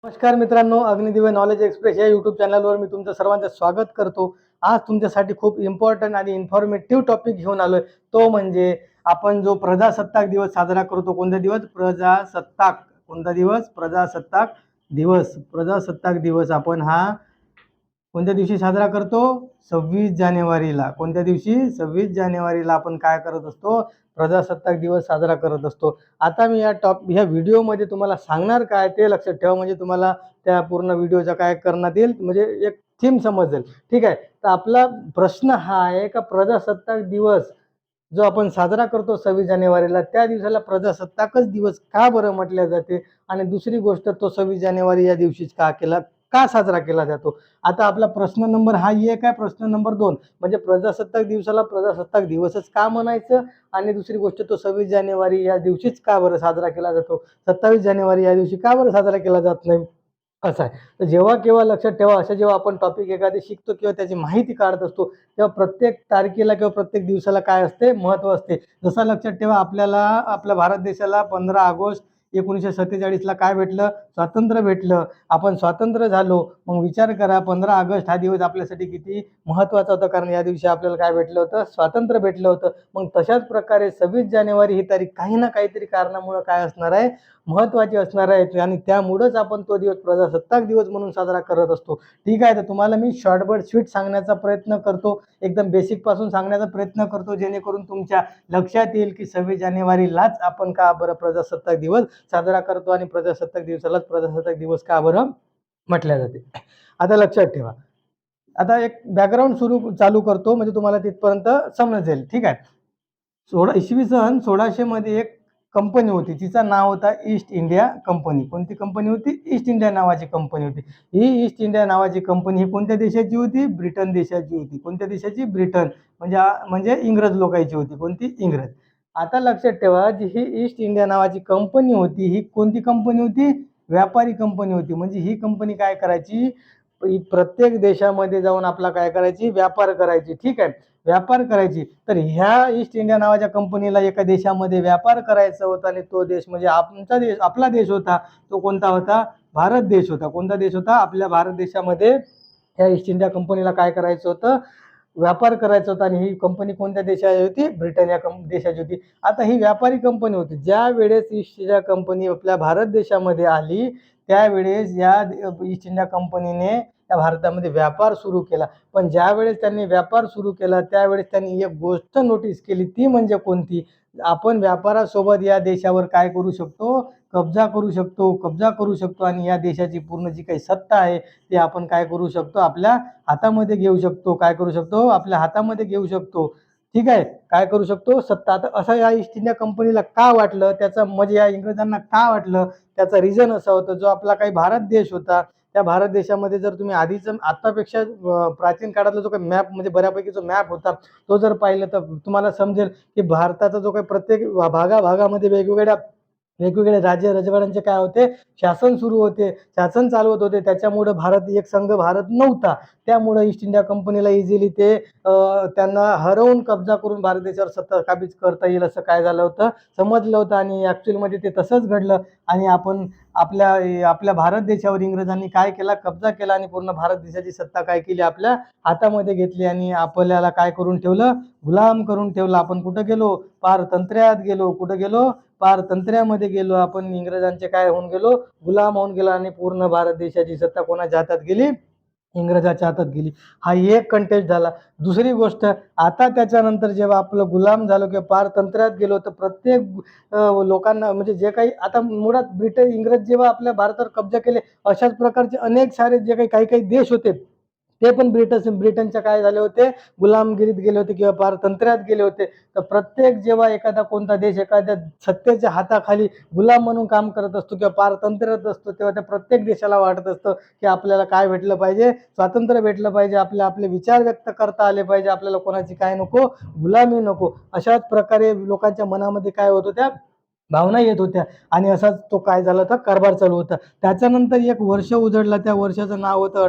नमस्कार मित्रांनो, अग्निदिव्य knowledge express या यूट्यूब चॅनलवर मी तुमचं सर्वांचं स्वागत करतो. आज तुमच्यासाठी खूप इम्पॉर्टंट आणि इन्फॉर्मेटिव्ह टॉपिक घेऊन आलोय. तो म्हणजे आपण जो प्रजासत्ताक दिवस साजरा करतो. कोणता दिवस? प्रजासत्ताक. कोणता दिवस? प्रजासत्ताक दिवस. प्रजासत्ताक दिवस आपण हा कोणत्या दिवशी साजरा करतो? 26 जानेवारीला. कोणत्या दिवशी? 26 जानेवारीला आपण काय करत असतो? प्रजासत्ताक दिवस साजरा करत असतो. आता मी ह्या व्हिडिओमध्ये तुम्हाला सांगणार काय ते लक्षात ठेवा, म्हणजे तुम्हाला त्या पूर्ण व्हिडिओचा काय करण्यात येईल, म्हणजे एक थीम समजेल. ठीक आहे. तर आपला प्रश्न हा आहे का प्रजासत्ताक दिवस जो आपण साजरा करतो 26 जानेवारीला, त्या दिवसाला प्रजासत्ताकच दिवस का बरं म्हटले जाते? आणि दुसरी गोष्ट, तो 26 जानेवारी या दिवशीच का साजरा केला जातो? आता आपला प्रश्न नंबर हा एक आहे. प्रश्न नंबर 2 म्हणजे प्रजासत्ताक दिवसाला प्रजासत्ताक दिवसच का म्हणायचं, आणि दुसरी गोष्ट, तो 26 जानेवारी या दिवशीच का बरं साजरा केला जातो, 27 जानेवारी या दिवशी का बरं साजरा केला जात नाही, असं आहे. तर जेव्हा केव्हा लक्षात ठेवा, अशा जेव्हा आपण टॉपिक एखादे शिकतो किंवा त्याची माहिती काढत असतो, तेव्हा प्रत्येक तारखेला किंवा प्रत्येक दिवसाला काय असते? महत्त्व असते. जसं लक्षात ठेवा, आपल्याला आपल्या भारत देशाला 15 ऑगस्ट 1947ला काय भेटलं? स्वातंत्र्य भेटलं. आपण स्वातंत्र्य झालो. मग विचार करा, 15 ऑगस्ट हा दिवस आपल्यासाठी किती महत्त्वाचा होता, कारण या दिवशी आपल्याला काय भेटलं होतं? स्वातंत्र्य भेटलं होतं. मग तशाच प्रकारे 26 जानेवारी ही तारीख काही ना काहीतरी कारणामुळं काय असणार आहे? महत्त्वाची असणार आहे, आणि त्यामुळंच आपण तो दिवस प्रजासत्ताक दिवस म्हणून साजरा करत असतो. ठीक आहे. तर तुम्हाला मी शॉर्ट स्वीट सांगण्याचा प्रयत्न करतो, एकदम बेसिकपासून सांगण्याचा प्रयत्न करतो, जेणेकरून तुमच्या लक्षात येईल की 26 जानेवारीलाच आपण का बरं प्रजासत्ताक दिवस साजरा करतो, आणि प्रजासत्ताक दिवसालाच प्रजासत्ताक दिवस का बरं म्हटल्या जाते. आता लक्षात ठेवा. आता एक बॅकग्राऊंड चालू करतो, म्हणजे तुम्हाला तिथपर्यंत समजेल. ठीक आहे. इसवी सन 1600 मध्ये एक कंपनी होती, तिचं नाव होता ईस्ट इंडिया कंपनी. कोणती कंपनी होती? ईस्ट इंडिया नावाची कंपनी होती. ही ईस्ट इंडिया नावाची कंपनी ही कोणत्या देशाची होती? ब्रिटन देशाची होती. कोणत्या देशाची? ब्रिटन. म्हणजे इंग्रज लोकांची होती. कोणती? इंग्रज. आता लक्षात ठेवा, जी ही ईस्ट इंडिया नावाची कंपनी होती, ही कोणती कंपनी होती? व्यापारी कंपनी होती. म्हणजे ही कंपनी काय करायची? प्रत्येक देशामध्ये जाऊन आपला काय करायची? व्यापार करायची. ठीक आहे. व्यापार करायची. तर ह्या ईस्ट इंडिया नावाच्या कंपनीला एका देशामध्ये व्यापार करायचा होता, आणि तो देश म्हणजे आमचा देश, आपला देश होता. तो कोणता होता? भारत देश होता. कोणता देश होता? आपल्या भारत देशामध्ये ह्या ईस्ट इंडिया कंपनीला काय करायचं होतं? व्यापार करायचा होता. आणि ही कंपनी कोणत्या देशाची होती? ब्रिटन या देशाची होती. आता ही व्यापारी कंपनी होती. ज्या वेळेस ईस्ट इंडिया कंपनी आपल्या भारत देशामध्ये आली, त्यावेळेस या ईस्ट इंडिया कंपनीने त्या भारतामध्ये व्यापार सुरू केला. पण ज्यावेळेस त्यांनी व्यापार सुरू केला, त्यावेळेस त्यांनी एक गोष्ट नोटीस केली. ती म्हणजे कोणती? आपण व्यापारासोबत या देशावर काय करू शकतो? कब्जा करू शकतो. कब्जा करू शकतो, आणि या देशाची पूर्ण जी काही सत्ता आहे ती आपण काय करू शकतो? आपल्या हातामध्ये घेऊ शकतो. काय करू शकतो? आपल्या हातामध्ये घेऊ शकतो. ठीक आहे. काय करू शकतो? सत्ता. आता असं या ईस्ट इंडिया कंपनीला का वाटलं? त्याचं म्हणजे या इंग्रजांना का वाटलं? त्याचा रिझन असा होता, जो आपला काही भारत देश होता, त्या भारत देशामध्ये जर तुम्ही आधीच आतापेक्षा प्राचीन काळातला जो काही मॅप, म्हणजे बऱ्यापैकी जो मॅप होता, तो जर पाहिलं तर तुम्हाला समजेल की भारताचा जो काही प्रत्येक भागामध्ये वेगवेगळे राज्य राजवाड्यांचे काय होते? शासन सुरू होते, शासन चालवत होते. त्याच्यामुळे भारत एक संघ भारत नव्हता. त्यामुळे ईस्ट इंडिया कंपनीला इझिली ते त्यांना हरवून कब्जा करून भारत देशावर सत्ता काबीज करता येईल, असं काय झालं होतं? समजलं होतं. आणि ॲक्च्युअलमध्ये ते तसंच घडलं. आणि आपण आपल्या आपल्या भारत देशावर इंग्रजांनी काय केला? कब्जा केला, आणि पूर्ण भारत देशाची सत्ता काय केली? आपल्या हातामध्ये घेतली, आणि आपल्याला काय करून ठेवलं? गुलाम करून ठेवलं. आपण कुठं गेलो? पारतंत्र्यात गेलो. कुठं गेलो? पारतंत्र्यामध्ये गेलो. आपण इंग्रजांचे काय होऊन गेलो? गुलाम होऊन गेलो, आणि पूर्ण भारत देशाची सत्ता कोणाच्या हातात गेली? इंग्रजाच्या हातात गेली. हा एक कंटेक्स्ट झाला. दुसरी गोष्ट, आता त्याच्यानंतर जेव्हा आपलं गुलाम झालो किंवा पारतंत्र्यात गेलो, तर प्रत्येक लोकांना, म्हणजे जे काही आता मुळात इंग्रज जेव्हा आपल्या भारतावर कब्जा केले, अशाच प्रकारचे अनेक सारे जे काही काही देश होते, ते पण ब्रिटनच्या काय झाले होते? गुलामगिरीत गेले होते किंवा पारतंत्र्यात गेले होते. तर प्रत्येक जेव्हा एखादा कोणता देश एखाद्या सत्तेच्या हाताखाली गुलाम म्हणून काम करत असतो किंवा पारतंत्र्यात असतो, तेव्हा त्या प्रत्येक देशाला वाटत असतं की आपल्याला काय भेटलं पाहिजे? स्वातंत्र्य भेटलं पाहिजे. आपले विचार व्यक्त करता आले पाहिजे. आपल्याला कोणाची काय नको? गुलामी नको. अशाच प्रकारे लोकांच्या मनामध्ये काय होत होत्या? भावना येत होत्या. आणि असाच तो काय झाला होता? कारभार चालू होता. त्याच्यानंतर एक वर्ष उजडला. त्या वर्षाचं नाव होतं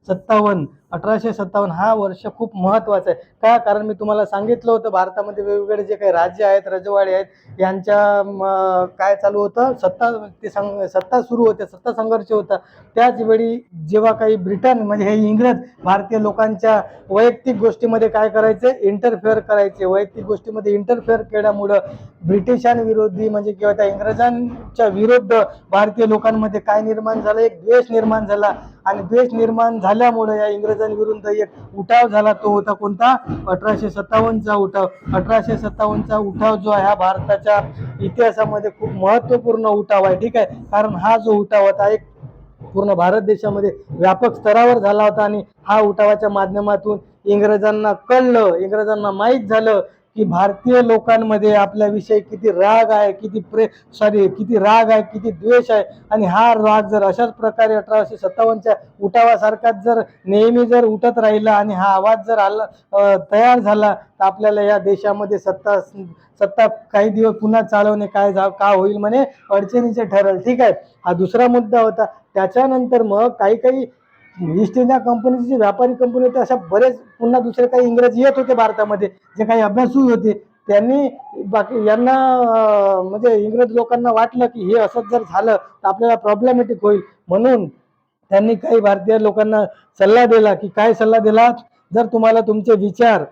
1857 हा वर्ष खूप महत्त्वाचा आहे. का? कारण मी तुम्हाला सांगितलं होतं भारतामध्ये वेगवेगळे जे काही राज्य आहेत, रजवाडे आहेत, यांच्या काय चालू होतं, सत्ता सुरू होते, सत्ता संघर्ष होता. त्याच वेळी जेव्हा काही ब्रिटन म्हणजे हे इंग्रज भारतीय लोकांच्या वैयक्तिक गोष्टीमध्ये काय करायचे, इंटरफेअर करायचे. वैयक्तिक गोष्टीमध्ये इंटरफेअर केल्यामुळं ब्रिटिशांविरोधी म्हणजे किंवा त्या इंग्रजांच्या विरुद्ध भारतीय लोकांमध्ये काय निर्माण झालं, एक द्वेष निर्माण झाला. आणि द्वेष निर्माण झाल्यामुळे या इंग्रजांविरुद्ध एक उठाव झाला. तो होता कोणता? 1857चा उठाव. 1857चा उठाव जो आहे हा भारताच्या इतिहासामध्ये खूप महत्त्वपूर्ण उठाव आहे. ठीक आहे, कारण हा जो उठाव होता एक पूर्ण भारत देशामध्ये व्यापक स्तरावर झाला होता. आणि हा उठावाच्या माध्यमातून इंग्रजांना कळलं, इंग्रजांना माहीत झालं की भारतीय लोकांमध्ये आपल्याविषयी किती राग आहे, किती राग आहे, किती द्वेष आहे. आणि हा राग जर अशाच प्रकारे 1857च्या उठावासारखाच जर नेहमी जर उठत राहिला आणि हा आवाज जर तयार झाला तर आपल्याला या देशामध्ये सत्ता काही दिवस पुन्हा चालवणे का होईल म्हणे, अडचणीचे ठरेल. ठीक आहे, हा दुसरा मुद्दा होता. त्याच्यानंतर मग काही ईस्ट इंडिया कंपनीचे जे व्यापारी कंपनी होते, अशा बरेच पुन्हा दुसरे काही इंग्रज येत होते भारतामध्ये, जे काही अभ्यासू होते. त्यांनी यांना म्हणजे इंग्रज लोकांना वाटलं की हे असंच जर झालं तर आपल्याला प्रॉब्लेमॅटिक होईल. म्हणून त्यांनी काही भारतीय लोकांना सल्ला दिला. की काय सल्ला दिला? जर तुम्हाला तुमचे विचार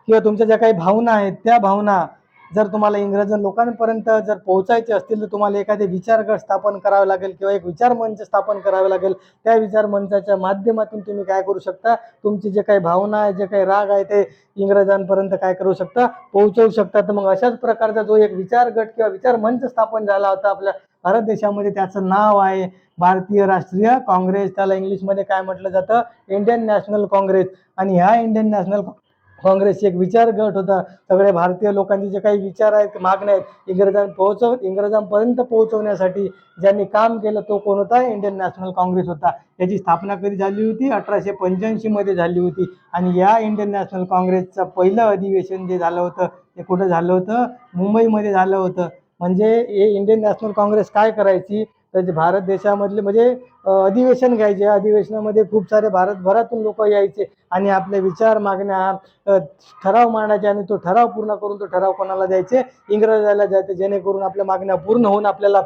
किंवा तुमच्या ज्या काही भावना आहेत त्या भावना जर तुम्हाला इंग्रज लोकांपर्यंत जर पोहोचायचे असतील तर तुम्हाला एखादे विचार गट स्थापन करावे लागेल किंवा एक विचार मंच स्थापन करावे लागेल. त्या विचार मंचाच्या माध्यमातून तुम्ही काय करू शकता, तुमची जे काही भावना आहे, जे काही राग आहे ते इंग्रजांपर्यंत काय करू शकता, पोहोचवू शकता. तर मग अशाच प्रकारचा जो एक विचार गट किंवा विचार मंच स्थापन झाला होता आपल्या भारत देशामध्ये, त्याचं नाव आहे भारतीय राष्ट्रीय काँग्रेस. त्याला इंग्लिशमध्ये काय म्हटलं जातं, इंडियन नॅशनल काँग्रेस. आणि ह्या इंडियन नॅशनल काँग्रेसची एक विचार गट होता. सगळे भारतीय लोकांचे जे काही विचार आहेत, मागण्या आहेत, इंग्रजांपर्यंत पोहोचवण्यासाठी ज्यांनी काम केलं तो कोण होता? इंडियन नॅशनल काँग्रेस होता. याची स्थापना कधी झाली होती? 1885 मध्ये झाली होती. आणि या इंडियन नॅशनल काँग्रेसचं पहिलं अधिवेशन जे झालं होतं ते कुठं झालं होतं? मुंबईमध्ये झालं होतं. म्हणजे हे इंडियन नॅशनल काँग्रेस काय करायची, तर भारत देशामधले म्हणजे अधिवेशन घ्यायचे. अधिवेशनामध्ये खूप सारे भारतभरातून लोक यायचे आणि आपले विचार मागण्या ठराव मांडायचे. आणि तो ठराव पूर्ण करून तो ठराव कोणाला द्यायचे? इंग्रजाला द्यायचे, जेणेकरून आपल्या मागण्या पूर्ण होऊन आपल्याला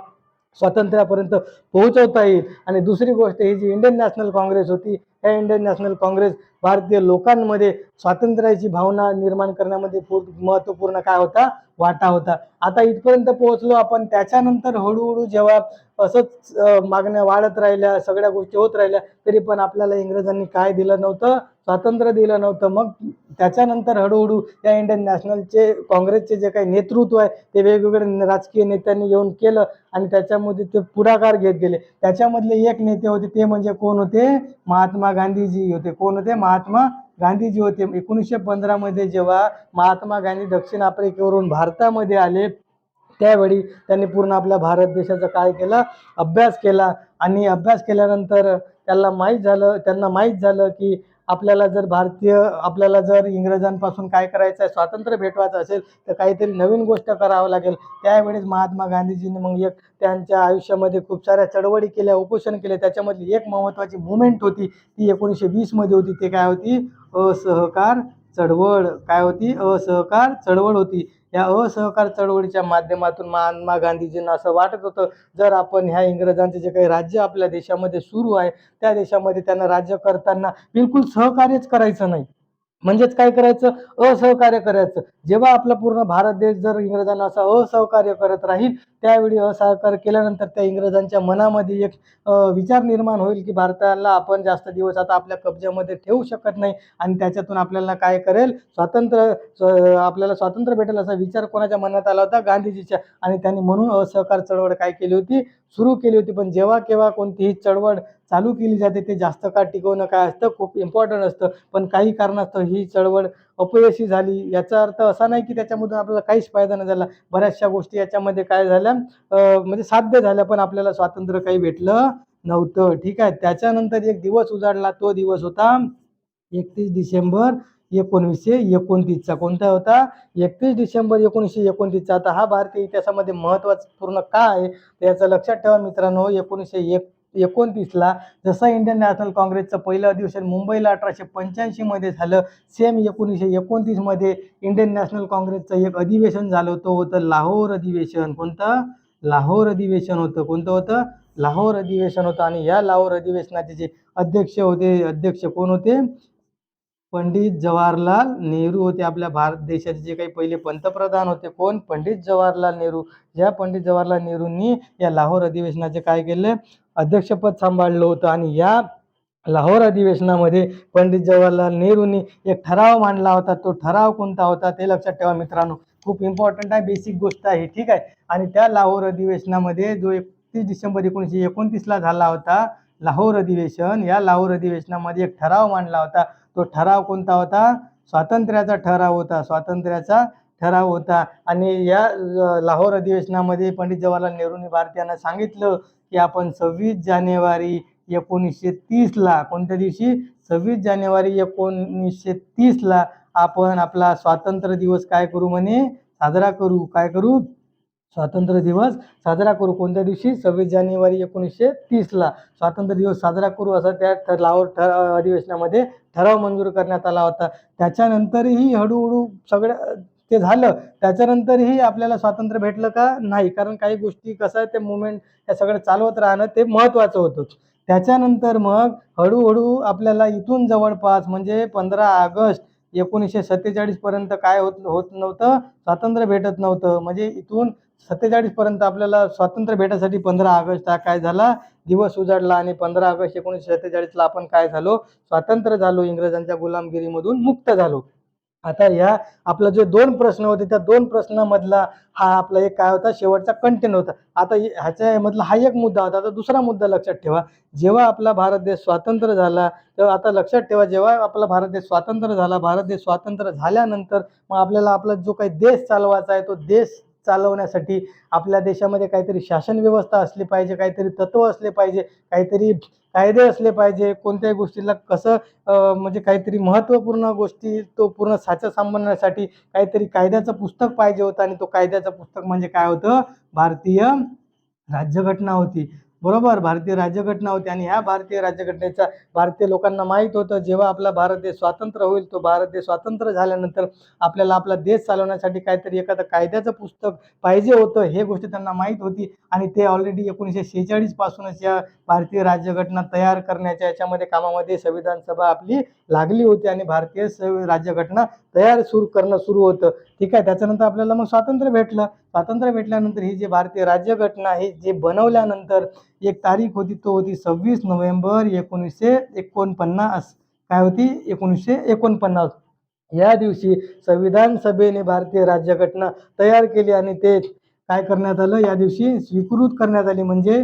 स्वातंत्र्यापर्यंत पोहोचवता येईल. आणि दुसरी गोष्ट, ही जी इंडियन नॅशनल काँग्रेस होती, त्या इंडियन नॅशनल काँग्रेस भारतीय लोकांमध्ये स्वातंत्र्याची भावना निर्माण करण्यामध्ये महत्त्वपूर्ण काय होता? वाटा होता. आता इथपर्यंत पोहोचलो आपण. त्याच्यानंतर हळूहळू जेव्हा असंच मागण्या वाढत राहिल्या, सगळ्या गोष्टी होत राहिल्या, तरी पण आपल्याला इंग्रजांनी काय दिलं नव्हतं? स्वातंत्र्य दिलं नव्हतं. मग त्याच्यानंतर हळूहळू या इंडियन नॅशनलचे काँग्रेसचे जे काही नेतृत्व आहे ते वेगवेगळ्या राजकीय नेत्यांनी येऊन केलं आणि त्याच्यामध्ये ते पुढाकार घेत गेले. त्याच्यामधले एक नेते होते, ते म्हणजे कोण होते? महात्मा गांधीजी होते. कोण होते? महात्मा गांधीजी होते. 1915 मध्ये जेव्हा महात्मा गांधी दक्षिण आफ्रिकेवरून भारतामध्ये आले, त्यावेळी त्यांनी पूर्ण आपल्या भारत देशाचा काय केलं? अभ्यास केला. आणि अभ्यास केल्यानंतर त्यांना माहीत झालं की आपल्याला जर इंग्रजांपासून काय करायचं आहे, स्वातंत्र्य भेटवायचं असेल तर काहीतरी नवीन गोष्ट करावं लागेल. त्यावेळेस महात्मा गांधीजींनी मग एक त्यांच्या आयुष्यामध्ये खूप साऱ्या चळवळी केल्या, उपोषण केले. त्याच्यामधली एक महत्त्वाची मुवमेंट होती, ती 1920 मध्ये होती. ते काय होती? असहकार चळवळ. काय होती? असहकार चळवळ होती. या असहकार चळवळीच्या माध्यमातून महात्मा गांधीजींना असं वाटत होतं, जर आपण ह्या इंग्रजांचे जे काही राज्य आपल्या देशामध्ये सुरू आहे त्या देशामध्ये त्यांना राज्य करताना बिलकुल सहकार्यच करायचं नाही. म्हणजेच काय करायचं? असहकार्य करायचं. जेव्हा आपला पूर्ण भारत देश जर इंग्रजांना असं असहकार्य करत राहील, त्यावेळी असहकार्य केल्यानंतर त्या इंग्रजांच्या मनामध्ये एक विचार निर्माण होईल की भारताला आपण जास्त दिवस आता आपल्या कब्जामध्ये ठेवू शकत नाही आणि त्याच्यातून आपल्याला काय करेल? आपल्याला स्वातंत्र्य भेटेल, असा विचार कोणाच्या मनात आला होता? गांधीजीच्या. आणि त्यांनी म्हणून असहकार चळवळ काय केली होती? सुरू केली होती. पण जेव्हा केव्हा कोणतीही चळवळ चालू केली जाते ते जास्त काळ टिकवणं काय असतं? खूप इम्पॉर्टंट असतं. पण काही कारणास्तव ही चळवळ अपयशी झाली. याचा अर्थ असा नाही की त्याच्यामधून आपल्याला काहीच फायदा नाही झाला. बऱ्याचशा गोष्टी याच्यामध्ये काय झाल्या, म्हणजे साध्य झाल्या, पण आपल्याला स्वातंत्र्य काही भेटलं नव्हतं. ठीक आहे. त्याच्यानंतर एक दिवस उजाडला. तो दिवस होता 31 डिसेंबर 1929चा. कोणता होता? 31 डिसेंबर 1929चा. आता हा भारतीय इतिहासामध्ये महत्त्वाचा पूर्ण का आहे याचं लक्षात ठेवा मित्रांनो. 1929ला जसं इंडियन नॅशनल काँग्रेसचं पहिलं अधिवेशन मुंबईला 1885 मध्ये झालं, सेम 1929 मध्ये इंडियन नॅशनल काँग्रेसचं एक अधिवेशन झालं, तो होतं लाहोर अधिवेशन. कोणतं? लाहोर अधिवेशन होतं. कोणतं होतं? लाहोर अधिवेशन होतं. आणि या लाहोर अधिवेशनाचे जे अध्यक्ष होते, अध्यक्ष कोण होते? पंडित जवाहरलाल नेहरू होते. आपल्या भारत देशाचे जे काही पहिले पंतप्रधान होते, कोण? पंडित जवाहरलाल नेहरू. ज्या पंडित जवाहरलाल नेहरूंनी या लाहोर अधिवेशनाचे काय केले? अध्यक्षपद सांभाळलं होतं. आणि या लाहोर अधिवेशनामध्ये पंडित जवाहरलाल नेहरूंनी एक ठराव मांडला होता. तो ठराव कोणता होता ते लक्षात ठेवा मित्रांनो, खूप इम्पॉर्टंट आहे, बेसिक गोष्ट आहे, ठीक आहे. आणि त्या लाहोर अधिवेशनामध्ये जो 31 डिसेंबर 1929ला झाला होता लाहोर अधिवेशन, या लाहोर अधिवेशनामध्ये एक ठराव मांडला होता. तो ठराव कोणता होता? स्वातंत्र्याचा ठराव होता. स्वातंत्र्याचा ठराव होता. आणि या लाहोर अधिवेशनामध्ये पंडित जवाहरलाल नेहरूंनी भारतीयांना सांगितलं की आपण 26 जानेवारी 1930ला, कोणत्या दिवशी? 26 जानेवारी 1930ला आपण आपला स्वातंत्र्य दिवस काय करू म्हणे? साजरा करू. काय करू? स्वातंत्र्य दिवस साजरा करू. कोणत्या दिवशी? 26 जानेवारी 1930ला स्वातंत्र्य दिवस साजरा करू, असा त्या लाहोर अधिवेशनामध्ये ठराव मंजूर करण्यात आला होता. त्याच्यानंतरही हळूहळू सगळं ते झालं. त्याच्यानंतरही आपल्याला स्वातंत्र्य भेटलं का? नाही. कारण काही गोष्टी कसं आहे, ते मुवमेंट हे सगळं चालवत राहणं ते महत्त्वाचं होतं. त्याच्यानंतर मग हळूहळू आपल्याला इथून जवळपास म्हणजे 15 ऑगस्ट 1947 पर्यंत काय होत नव्हतं? स्वातंत्र्य भेटत नव्हतं. म्हणजे इथून 47 पर्यंत आपल्याला स्वातंत्र्य भेटायसाठी 15 ऑगस्ट हा काय झाला? दिवस उजाडला. आणि 15 ऑगस्ट 1947ला आपण काय झालो? स्वातंत्र्य झालो, इंग्रजांच्या गुलामगिरीमधून मुक्त झालो. आता या आपला जे 2 प्रश्न होते, त्या 2 प्रश्नामधला हा आपला एक काय होता? शेवटचा कंटेंट होता. आता ह्याच्यामधला हा एक मुद्दा होता. आता दुसरा मुद्दा लक्षात ठेवा. जेव्हा आपला भारत देश स्वतंत्र झाला, तेव्हा आता लक्षात ठेवा, जेव्हा आपला भारत देश स्वतंत्र झाला, भारत देश स्वतंत्र झाल्यानंतर मग आपल्याला आपला जो काही देश चालवायचा आहे, तो देश चालवण्यासाठी आपल्या देशामध्ये काहीतरी शासन व्यवस्था असली पाहिजे, काहीतरी तत्व असले पाहिजे, काहीतरी कायदे असले पाहिजे. कोणत्याही गोष्टीला कसं म्हणजे काहीतरी महत्त्वपूर्ण गोष्टी तो पूर्ण साचा सांभाळण्यासाठी काहीतरी कायद्याचं पुस्तक पाहिजे होतं. आणि तो कायद्याचं पुस्तक म्हणजे काय होतं? भारतीय राज्यघटना होती. बरोबर, भारतीय राज्यघटना होती. आणि ह्या भारतीय राज्यघटनेचा भारतीय लोकांना माहीत होतं, जेव्हा आपला भारत देश स्वतंत्र होईल, तो भारत देश स्वतंत्र झाल्यानंतर आपल्याला आपला देश चालवण्यासाठी काहीतरी एखादं कायद्याचं पुस्तक पाहिजे होतं. हे गोष्ट त्यांना माहीत होती. आणि ते ऑलरेडी 1946 पासूनच या भारतीय राज्यघटना तयार करण्याच्या याच्यामध्ये कामामध्ये संविधान सभा आपली लागली होती. आणि भारतीय राज्यघटना करणं सुरू होतं, ठीक आहे. त्याच्यानंतर आपल्याला मग स्वातंत्र्य भेटलं. स्वातंत्र्य भेटल्यानंतर ही जी भारतीय राज्यघटना आहे, जे बनवल्यानंतर एक तारीख होती, तो होती 26 नोव्हेंबर 1949. काय होती? 1949. या दिवशी संविधान सभेने भारतीय राज्यघटना तयार केली. आणि ते काय करण्यात आलं? या दिवशी स्वीकृत करण्यात आली. म्हणजे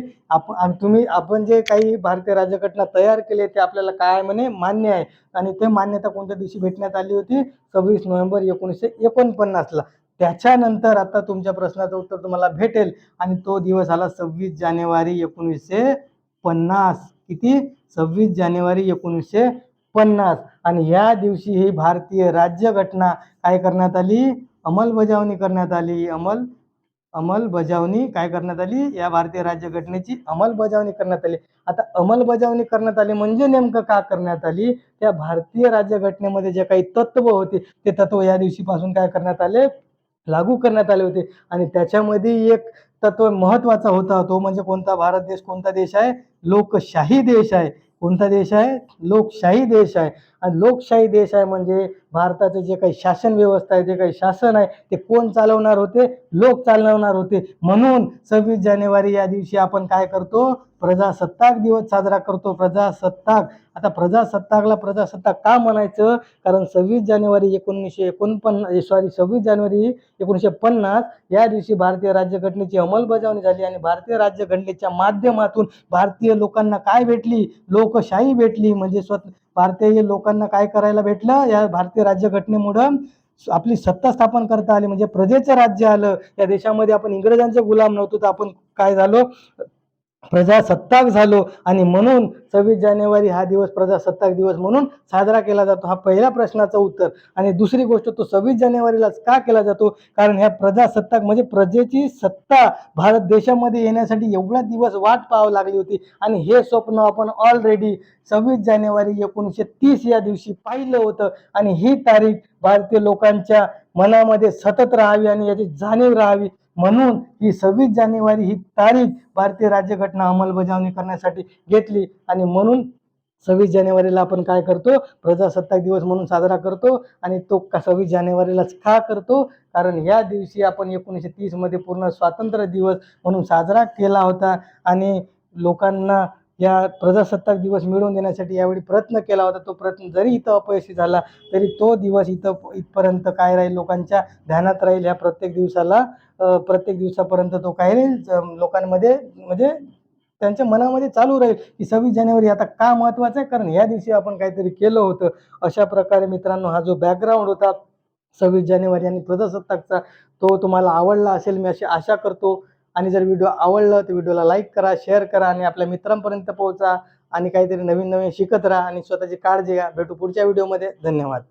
आपण जे काही भारतीय राज्यघटना तयार केली ते आपल्याला काय म्हणे? मान्य आहे. आणि ते मान्यता कोणत्या दिवशी भेटण्यात आली होती? 26 नोव्हेंबर 1949ला. त्याच्यानंतर आता तुमच्या प्रश्नाचं उत्तर तुम्हाला भेटेल. आणि तो दिवस आला 26 जानेवारी 1950. किती? 26 जानेवारी 1950. आणि या दिवशी ही भारतीय राज्यघटना काय करण्यात आली? अंमलबजावणी करण्यात आली. अंमलबजावणी काय करण्यात आली? या भारतीय राज्यघटनेची अंमलबजावणी करण्यात आली. आता अंमलबजावणी करण्यात आली म्हणजे नेमकं का करण्यात आली? त्या भारतीय राज्यघटनेमध्ये जे काही तत्व होते, ते तत्व या दिवशीपासून काय करण्यात आले? लागू करण्यात आले होते. आणि त्याच्यामध्ये एक तत्व महत्त्वाचा होता, तो म्हणजे कोणता? भारत देश कोणता देश आहे? लोकशाही देश आहे. कोणता देश आहे? लोकशाही देश आहे. आणि लोकशाही देश आहे म्हणजे भारताचं जे काही शासन व्यवस्था आहे, जे काही शासन आहे, ते कोण चालवणार होते? लोक चालवणार होते. म्हणून 26 जानेवारी या दिवशी आपण काय करतो? प्रजासत्ताक दिवस साजरा करतो. प्रजासत्ताक. आता प्रजासत्ताक का म्हणायचं? कारण 26 जानेवारी 1950 या दिवशी भारतीय राज्यघटनेची अंमलबजावणी झाली. आणि भारतीय राज्यघटनेच्या माध्यमातून भारतीय लोकांना काय भेटली? लोकशाही भेटली. म्हणजे भारतीय लोकांना काय करायला भेटलं? या भारतीय राज्यघटनेमुळं आपली सत्ता स्थापन करता आली. म्हणजे प्रजेचं राज्य आलं. या देशामध्ये आपण इंग्रजांचे गुलाम नव्हतो, तर आपण काय झालो? प्रजासत्ताक झालो आणि म्हणून 26 जानेवारी हा दिवस प्रजासत्ताक दिवस म्हणून साजरा केला जातो. हा पहिल्या प्रश्नाचं उत्तर. आणि दुसरी गोष्ट, तो 26 जानेवारीलाच का केला जातो? कारण ह्या प्रजासत्ताक म्हणजे प्रजेची सत्ता भारत देशामध्ये येण्यासाठी एवढा दिवस वाट पाहावी लागली होती आणि हे स्वप्न आपण ऑलरेडी 26 जानेवारी 1930 या दिवशी पाहिलं होतं. आणि ही तारीख भारतीय लोकांच्या मनामध्ये सतत राहावी आणि याची जाणीव राहावी म्हणून ही 26 जानेवारी ही तारीख भारतीय राज्यघटना अंमलबजावणी करण्यासाठी घेतली. आणि म्हणून 26 जानेवारीला आपण काय करतो? प्रजासत्ताक दिवस म्हणून साजरा करतो. आणि तो 26 जानेवारीलाच का करतो? कारण या दिवशी आपण 1930 मध्ये पूर्ण स्वातंत्र्य दिवस म्हणून साजरा केला होता आणि लोकांना या प्रजासत्ताक दिवस मिळवून देण्यासाठी यावेळी प्रयत्न केला होता. तो प्रयत्न जरी इथं अपयशी झाला तरी तो दिवस इथपर्यंत काय राहील, लोकांच्या ध्यानात राहील. ह्या प्रत्येक दिवसापर्यंत तो काय राहील, लोकांमध्ये म्हणजे त्यांच्या मनामध्ये चालू राहील की 26 जानेवारी आता का महत्वाचं आहे, कारण या दिवशी आपण काहीतरी केलं होतं. अशा प्रकारे मित्रांनो, हा जो बॅकग्राऊंड होता 26 जानेवारी आणि प्रजासत्ताकचा, तो तुम्हाला आवडला असेल मी अशी आशा करतो. आणि जर व्हिडिओ आवडला तर व्हिडिओला लाईक करा, शेअर करा आणि आपल्या मित्रांपर्यंत पोहोचा. आणि काहीतरी नवीन नवीन शिकत राहा आणि स्वतःची काळजी घ्या. भेटू पुढच्या व्हिडिओमध्ये. धन्यवाद.